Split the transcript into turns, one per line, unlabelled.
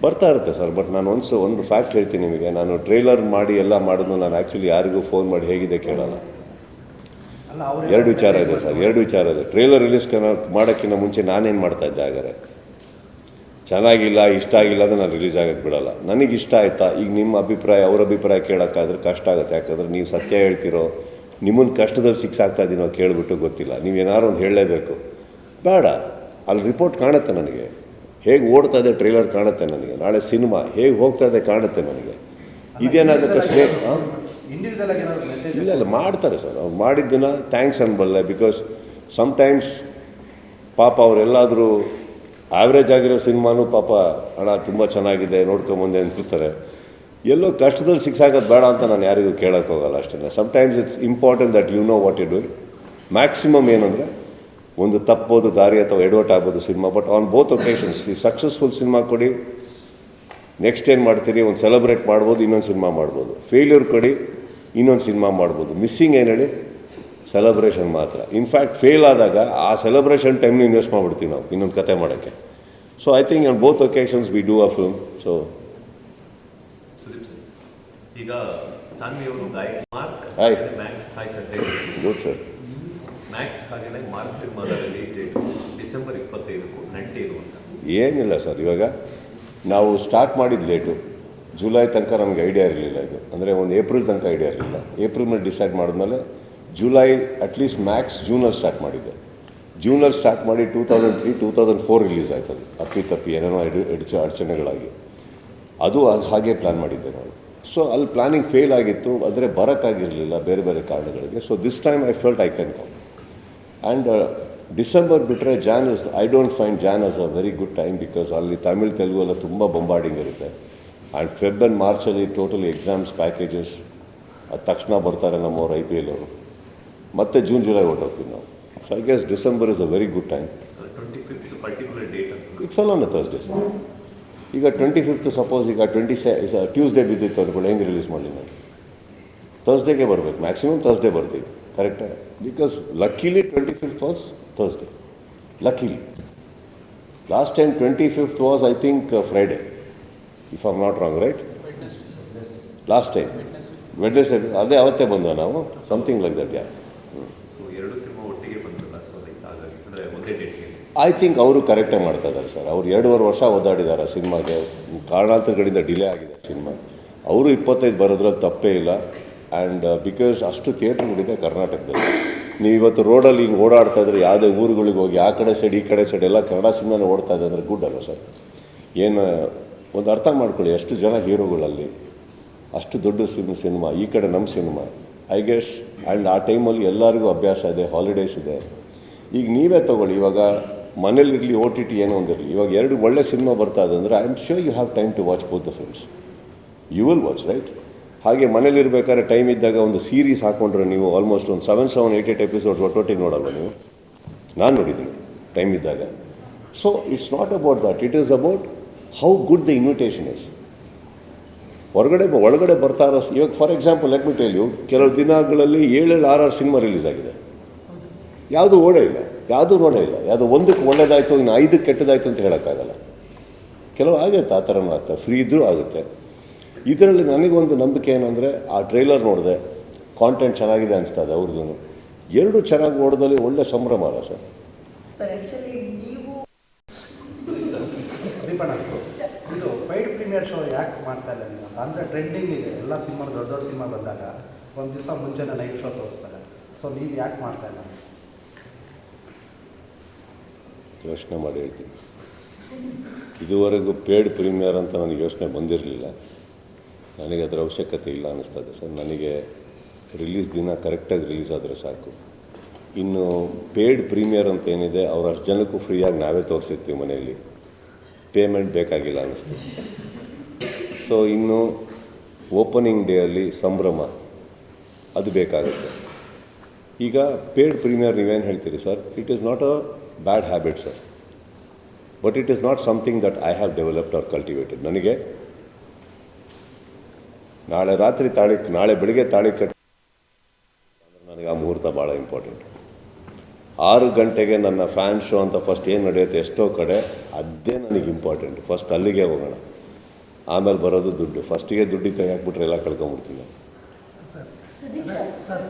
ಬರ್ತಾ ಇರುತ್ತೆ sir. But ನಾನು ಒಂದು ಫ್ಯಾಕ್ಟ್ ಹೇಳ್ತೀನಿ ನಿಮಗೆ, ನಾನು ಟ್ರೈಲರ್ ಮಾಡಿ ಎಲ್ಲ ಮಾಡಿದ್ನು ನಾನು ಆ್ಯಕ್ಚುಲಿ ಯಾರಿಗೂ ಫೋನ್ ಮಾಡಿ ಹೇಗಿದೆ ಕೇಳಲ್ಲ. ಎರಡು ವಿಚಾರ ಇದೆ ಸರ್, ಎರಡು ವಿಚಾರ ಇದೆ. ಟ್ರೈಲರ್ ರಿಲೀಸ್ ಮಾಡೋಕ್ಕಿಂತ ಮುಂಚೆ ನಾನೇನು ಮಾಡ್ತಾಯಿದ್ದೆ ಹಾಗಾದ್ರೆ, ಚೆನ್ನಾಗಿಲ್ಲ ಇಷ್ಟ ಆಗಿಲ್ಲ ಅಂದರೆ ನಾನು ರಿಲೀಸ್ ಆಗೋಕ್ಕೆ ಬಿಡೋಲ್ಲ. ನನಗೆ ಇಷ್ಟ ಆಯಿತಾ, ಈಗ ನಿಮ್ಮ ಅಭಿಪ್ರಾಯ ಅವ್ರ ಅಭಿಪ್ರಾಯ ಕೇಳೋಕ್ಕಾದ್ರೆ ಕಷ್ಟ ಆಗುತ್ತೆ. ಯಾಕಂದರೆ ನೀವು ಸತ್ಯ ಹೇಳ್ತಿರೋ, ನಿಮ್ಮನ್ನು ಕಷ್ಟದಲ್ಲಿ ಸಿಕ್ಸಾಗ್ತಾ ಇದ್ದೀನೋ ಕೇಳಿಬಿಟ್ಟು ಗೊತ್ತಿಲ್ಲ, ನೀವೇನಾದ್ರು ಒಂದು ಹೇಳಲೇಬೇಕು. ಬೇಡ, ಅಲ್ಲಿ ರಿಪೋರ್ಟ್ ಕಾಣುತ್ತೆ ನನಗೆ, ಹೇಗೆ ಓಡ್ತಾ ಇದೆ ಟ್ರೈಲರ್ ಕಾಣುತ್ತೆ ನನಗೆ, ನಾಳೆ ಸಿನಿಮಾ ಹೇಗೆ ಹೋಗ್ತಾ ಇದೆ ಕಾಣುತ್ತೆ ನನಗೆ. ಇದೇನಾಗುತ್ತೆ ಇಲ್ಲ ಮಾಡ್ತಾರೆ ಸರ್. ಅವ್ರು ಮಾಡಿದ್ದನ್ನು ಥ್ಯಾಂಕ್ಸ್ ಅನ್ಬಲ್ಲ. ಬಿಕಾಸ್ ಸಮ್ಟೈಮ್ಸ್ ಪಾಪ ಅವರೆಲ್ಲಾದರೂ ಆವ್ರೇಜ್ ಆಗಿರೋ ಸಿನಿಮಾನೂ ಪಾಪ ಅಣ್ಣ ತುಂಬ ಚೆನ್ನಾಗಿದೆ ನೋಡ್ಕೊಂಬಂದೆ ಅಂತಿರ್ತಾರೆ. ಎಲ್ಲೋ ಕಷ್ಟದಲ್ಲಿ ಸಿಕ್ಸಾಗೋದು ಬೇಡ ಅಂತ ನಾನು ಯಾರಿಗೂ ಕೇಳೋಕ್ಕೆ ಹೋಗಲ್ಲ ಅಷ್ಟೇ. Sometimes it's important that you know what you doing. Maximum ಏನಂದರೆ ಒಂದು ತಪ್ಪೋದು ದಾರಿ ಅಥವಾ ಎಡವಟ್ ಆಗ್ಬೋದು cinema, but on both occasions ಈ ಸಕ್ಸಸ್ಫುಲ್ ಸಿನಿಮಾ ಕೊಡಿ, ನೆಕ್ಸ್ಟ್ ಏನು ಮಾಡ್ತೀರಿ, ಒಂದು ಸೆಲೆಬ್ರೇಟ್ ಮಾಡ್ಬೋದು, ಇನ್ನೊಂದು ಸಿನಿಮಾ ಮಾಡ್ಬೋದು. ಫೇಲ್ಯೂರ್ ಕೊಡಿ, ಇನ್ನೊಂದು ಸಿನಿಮಾ ಮಾಡ್ಬೋದು. ಮಿಸ್ಸಿಂಗ್ ಏನು ಹೇಳಿ, ಸೆಲೆಬ್ರೇಷನ್ ಮಾತ್ರ. ಇನ್ಫ್ಯಾಕ್ಟ್ ಫೇಲ್ ಆದಾಗ ಆ ಸೆಲೆಬ್ರೇಷನ್ ಟೈಮ್ನ ಇನ್ವೆಸ್ಟ್ ಮಾಡಿಬಿಡ್ತೀವಿ ನಾವು ಇನ್ನೊಂದು ಕತೆ ಮಾಡೋಕ್ಕೆ. So I think on both occasions we do a film. So
ಈಗ ಸಾನ್ವಿಯವರು ಗಾಯಕ mark Max hi sir
good sir.
Max ಹಾಗೆಯೇ ಮಾರ್ಕ್ ಸಿನಿಮಾದ ರಿಲೀಸ್ ಡೇಟ್ ಡಿಸೆಂಬರ್ 25ಕ್ಕೂ ನಂಟೆ ಇರುವಂಥ
ಏನಿಲ್ಲ ಸರ್. ಇವಾಗ ನಾವು ಸ್ಟಾರ್ಟ್ ಮಾಡಿದ ಲೇಟು, ಜುಲೈ ತನಕ ನಮಗೆ ಐಡಿಯಾ ಇರಲಿಲ್ಲ. ಇದು ಅಂದರೆ ಒಂದು ಏಪ್ರಿಲ್ ತನಕ ಐಡಿಯಾ ಇರಲಿಲ್ಲ. ಏಪ್ರಿಲ್ ಮೇಲೆ ಡಿಸೈಡ್ ಮಾಡಿದ್ಮೇಲೆ ಜುಲೈ ಅಟ್ಲೀಸ್ಟ್ ಮ್ಯಾಕ್ಸ್ ಜೂನಲ್ಲಿ ಸ್ಟಾರ್ಟ್ ಮಾಡಿದ್ದೆ. ಜೂನಲ್ಲಿ ಸ್ಟಾರ್ಟ್ ಮಾಡಿ 2003, 2004 ರಿಲೀಸ್ ಆಯ್ತು. ಅದು ತಪ್ಪಿ ಏನೇನೋ ಅಡಚಣೆಗಳಾಗಿ ಅದು ಹಾಗೆ ಪ್ಲ್ಯಾನ್ ಮಾಡಿದ್ದೆ ನಾವು. ಸೊ ಅಲ್ಲಿ ಪ್ಲ್ಯಾನಿಂಗ್ ಫೇಲ್ ಆಗಿತ್ತು, ಆದರೆ ಬರೋಕ್ಕಾಗಿರಲಿಲ್ಲ ಬೇರೆ ಬೇರೆ ಕಾರಣಗಳಿಗೆ. So this time I felt I can come. And December ಬಿಟ್ಟರೆ Jan is, I don't find Jan as a very good time. Because ಅಲ್ಲಿ ತಮಿಳ್ ತೆಲುಗು ಎಲ್ಲ ತುಂಬ ಬೊಂಬಾರ್ಡಿಂಗ್ ಇರುತ್ತೆ. ಆ್ಯಂಡ್ ಫೆಬ್ ಆ್ಯಂಡ್ ಮಾರ್ಚಲ್ಲಿ ಟೋಟಲಿ ಎಕ್ಸಾಮ್ಸ್ ಪ್ಯಾಕೇಜಸ್, ಅದು ತಕ್ಷಣ ಬರ್ತಾರೆ ನಮ್ಮವ್ರು IPL ಅವರು. ಮತ್ತು ಜೂನ್ ಜುಲೈ ಹೊರಟೋಗ್ತೀವಿ ನಾವು. So I guess December is a very good time.
25th particular date
it fell on a Thursday sir. ಈಗ 25th ಸಪೋಸ್ ಈಗ ಟ್ಯೂಸ್ಡೇ ಬಿದ್ದಿತ್ತು ಅಂದ್ಕೊಂಡು ಹೆಂಗೆ ರಿಲೀಸ್ ಮಾಡಲಿ ನಾನು? ಥರ್ಸ್ಡೇಗೆ ಬರಬೇಕು, ಮ್ಯಾಕ್ಸಿಮಮ್ ಥರ್ಸ್ಡೇ ಬರ್ತೀವಿ. ಕರೆಕ್ಟಾ? Because luckily 25th was Thursday. Luckily last time 25th was I think Friday, if I am not wrong, right? Last time Wednesday, ಅದೇ ಅವತ್ತೇ ಬಂದ್ವಾ ನಾವು, ಸಮಥಿಂಗ್ ಲೈಕ್ ದಟ್. ಯಾರು
ಸೊ ಎರಡು ಸಿನಿಮಾ ಒಟ್ಟಿಗೆ ಬಂತಲ್ಲ, ಸೊ ಹಾಗಾಗಿ ಅಂದರೆ ಒಂದೇ ಡೇಟ್ಗೆ
ಐ ಥಿಂಕ್ ಅವರು ಕರೆಕ್ಟಾಗಿ ಮಾಡ್ತಾ ಇದ್ದಾರೆ ಸರ್. ಅವರು 2.5 ವರ್ಷ ಓದಾಡಿದ್ದಾರೆ ಸಿನಿಮಾಗೆ, ಕಾರಣಾಂತರಗಳಿಂದ ಡಿಲೇ ಆಗಿದೆ ಸಿನಿಮಾ. ಅವರು 25 ಬರೋದ್ರಲ್ಲಿ ತಪ್ಪೇ ಇಲ್ಲ. ಆ್ಯಂಡ್ ಬಿಕಾಸ್ ಅಷ್ಟು ಥಿಯೇಟ್ರ್ಗಳಿದೆ ಕರ್ನಾಟಕದಲ್ಲಿ. ನೀವು ಇವತ್ತು ರೋಡಲ್ಲಿ ಹಿಂಗೆ ಓಡಾಡ್ತಾ ಇದ್ರೆ ಯಾವುದೇ ಊರುಗಳಿಗೆ ಹೋಗಿ ಆ ಕಡೆ ಸೈಡ್ ಈ ಕಡೆ ಸೈಡ್ ಎಲ್ಲ ಕನ್ನಡ ಸಿನಿಮಾನೇ ಓಡ್ತಾ ಇದೆ ಅಂದರೆ ಗುಡ್ ಅಲ್ಲ ಸರ್? ಏನು ಒಂದು ಅರ್ಥ ಮಾಡ್ಕೊಳ್ಳಿ, ಎಷ್ಟು ಜನ ಹೀರೋಗಳಲ್ಲಿ, ಅಷ್ಟು ದೊಡ್ಡ ಸಿನಿಮಾ, ಈ ಕಡೆ ನಮ್ಮ ಸಿನಿಮಾ ಐ ಗೆಸ್. ಆ್ಯಂಡ್ ಆ ಟೈಮಲ್ಲಿ ಎಲ್ಲರಿಗೂ ಅಭ್ಯಾಸ ಇದೆ, ಹಾಲಿಡೇಸ್ ಇದೆ. ಈಗ ನೀವೇ ತೊಗೊಳ್ಳಿ, ಇವಾಗ ಮನೇಲಿರಲಿ OTT ಏನೋ ಒಂದಿರಲಿ, ಇವಾಗ 2 ಒಳ್ಳೆ ಸಿನಿಮಾ ಬರ್ತಾ ಇದೆ ಅಂದರೆ I am sure you have time to watch both the films. You will watch, right? ಹಾಗೆ ಮನೇಲಿರ್ಬೇಕಾದ್ರೆ ಟೈಮ್ ಇದ್ದಾಗ ಒಂದು ಸೀರೀಸ್ ಹಾಕ್ಕೊಂಡ್ರೆ ನೀವು ಆಲ್ಮೋಸ್ಟ್ ಒಂದು 7-8 ಎಪಿಸೋಡ್ಸ್ ಒಟ್ಟೊಟ್ಟಿಗೆ ನೋಡಲ್ವ ನೀವು? ನಾನು ನೋಡಿದ್ದೀನಿ ಟೈಮ್ ಇದ್ದಾಗ. So it's not about that, it is about how good the invitation is. ಒಳಗಡೆ ಬರ್ತಾ ಇರೋ, ಇವಾಗ for example let me tell you, ಕೆಲವು ದಿನಗಳಲ್ಲಿ 7-6 ಸಿನಿಮಾ ರಿಲೀಸ್ ಆಗಿದೆ, ಯಾವುದೂ ಓಡೇ ಇಲ್ಲ, ಯಾವುದೂ ನೋಡೇ ಇಲ್ಲ. ಯಾವುದೋ ಒಂದಕ್ಕೆ ಒಳ್ಳೇದಾಯಿತು, ಇನ್ನು 5ಕ್ಕೆ ಕೆಟ್ಟದಾಯಿತು ಅಂತ ಹೇಳೋಕ್ಕಾಗಲ್ಲ. ಕೆಲವು ಆಗುತ್ತೆ, ಆ ಥರನೂ ಆಗ್ತದೆ, ಫ್ರೀ ಇದ್ದರೂ ಆಗುತ್ತೆ. ಇದರಲ್ಲಿ ನನಗೊಂದು ನಂಬಿಕೆ ಏನಂದರೆ, ಆ ಟ್ರೈಲರ್ ನೋಡಿದೆ, ಕಾಂಟೆಂಟ್ ಚೆನ್ನಾಗಿದೆ ಅನಿಸ್ತಾ ಇದೆ ಅವ್ರದ್ದು. 2 ಚೆನ್ನಾಗಿ ನೋಡಿದಲ್ಲಿ ಒಳ್ಳೆ ಸಂಭ್ರಮ ಅಲ್ಲ ಸರ್?
ಇದು ಪೈಡ್ ಪ್ರೀಮಿಯರ್ ಶೋ ಯಾಕೆ ಮಾಡ್ತಾ ಇಲ್ಲ ನೀವು? ಅಂದರೆ ಟ್ರೆಂಡಿಂಗ್ ಇದೆ, ಎಲ್ಲ ಸಿನಿಮಾ ದೊಡ್ಡ ದೊಡ್ಡ ಸಿನಿಮಾ ಬಂದಾಗ ಒಂದು ದಿವಸ ಮುಂಚೆನೇ ನೈಟ್ ಶೋ ತೋರಿಸ್ತಾರೆ. ಸೊ ನೀವು ಯಾಕೆ ಮಾಡ್ತಾ ಇಲ್ಲ?
ಯೋಚನೆ ಮಾಡಿ ಹೇಳ್ತೀನಿ. ಇದುವರೆಗೂ ಪೇಯ್ಡ್ ಪ್ರೀಮಿಯರ್ ಅಂತ ನನಗೆ ಯೋಚನೆ ಬಂದಿರಲಿಲ್ಲ. ನನಗೆ ಅದರ ಅವಶ್ಯಕತೆ ಇಲ್ಲ ಅನ್ನಿಸ್ತದೆ ಸರ್. ನನಗೆ ರಿಲೀಸ್ ದಿನ ಕರೆಕ್ಟಾಗಿ ರಿಲೀಸ್ ಆದರೆ ಸಾಕು. ಇನ್ನು ಪೇಯ್ಡ್ ಪ್ರೀಮಿಯರ್ ಅಂತ ಏನಿದೆ, ಅವ್ರು ಅಷ್ಟು ಜನಕ್ಕೂ ಫ್ರೀಯಾಗಿ ನಾವೇ ತೋರಿಸಿರ್ತೀವಿ ಮನೆಯಲ್ಲಿ, ಪೇಮೆಂಟ್ ಬೇಕಾಗಿಲ್ಲ ಅನ್ನಿಸ್ತು. ಸೊ ಇನ್ನು ಓಪನಿಂಗ್ ಡೇಯಲ್ಲಿ ಸಂಭ್ರಮ ಅದು ಬೇಕಾಗುತ್ತೆ. ಈಗ ಪೇಯ್ಡ್ ಪ್ರೀಮಿಯರ್ ನೀವೇನು ಹೇಳ್ತೀರಿ sir? It is not a bad habit sir, but it is not something that I have developed or cultivated. ನನಗೆ ನಾಳೆ ಬೆಳಿಗ್ಗೆ ತಾಳಿ ಕಟ್ಟಿ ನನಗೆ ಆ ಮುಹೂರ್ತ ಭಾಳ ಇಂಪಾರ್ಟೆಂಟ್. 6 ಗಂಟೆಗೆ ನನ್ನ ಫ್ಯಾನ್ ಶೋ ಅಂತ ಫಸ್ಟ್ ಏನು ನಡೆಯುತ್ತೆ ಎಷ್ಟೋ ಕಡೆ, ಅದೇ ನನಗೆ ಇಂಪಾರ್ಟೆಂಟ್. ಫಸ್ಟ್ ಅಲ್ಲಿಗೆ ಹೋಗೋಣ. ಆಮೇಲೆ ಬರೋದು ದುಡ್ಡು. ಫಸ್ಟಿಗೆ ದುಡ್ಡಿಗೆ ಕೈ ಹಾಕ್ಬಿಟ್ರೆ ಎಲ್ಲ ಕಳ್ಕೊಂಬಿಡ್ತೀನಿ.
ಸುದೀಪ್ ಸರ್